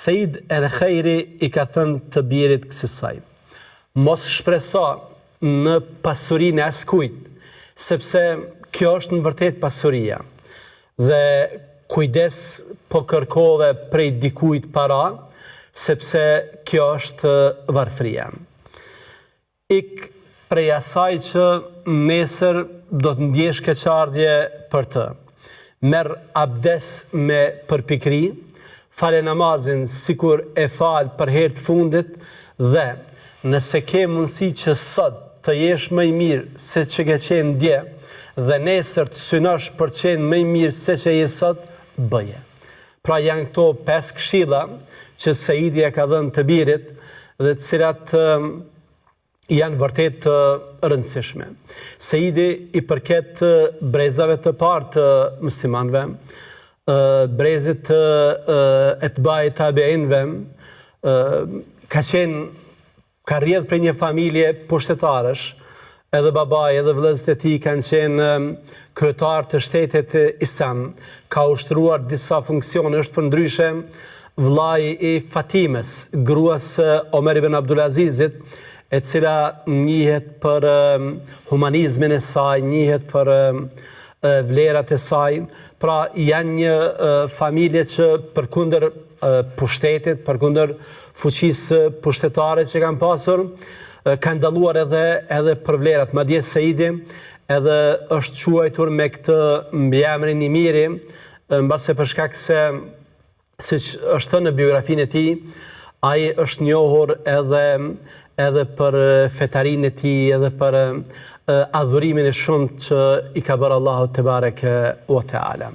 Said el-Khairi i ka thënë të birit kësaj: mos shpreso në pasurinë e askujt, sepse kjo është në vërtet pasuria. Dhe kujdes po kërkove prej dikujt para, sepse kjo është varfëria. Ik prej asaj që nesër do të ndjesh keqardhje për të. Merr abdes me përpikri, fale namazin sikur e fal për herë të fundit, dhe nëse ke mundësi që sot të jesh më i mirë se që ke qenë dje, dhe nesër të synosh për të qenë më i mirë se që je sot, bëje. Pra janë këto 5 këshilla që Saidi e ka dhënë të birit dhe të cilat janë vërtet të rëndësishme. Saidi i përket brezave të parë të muslimanëve, brezit të etbaj tabiinëve, ka rrjedh prej një familje pushtetarësh, edhe babai edhe vëllezërit e tij kanë qenë kryetar të shtetit islam, ka ushtruar disa funksione, është përndryshe vllai i Fatimes, gruas Omer ibn Abdulazizit, e cila njihet për humanizmin e saj, njihet për vlerat e saj. Pra janë një familje që përkundër pushtetit, përkundër fuqisë pushtetare që kanë pasur, kanë dalluar edhe për vlerat. Madje Saidi edhe është quajtur me këtë mbiemrin i miri, mbase për shkak se, siç është thënë në biografinë e tij, ai është njohur edhe për fetarinë e tij, edhe për adhurimin e shumtë që i ka bërë Allahu te bareke ve teala.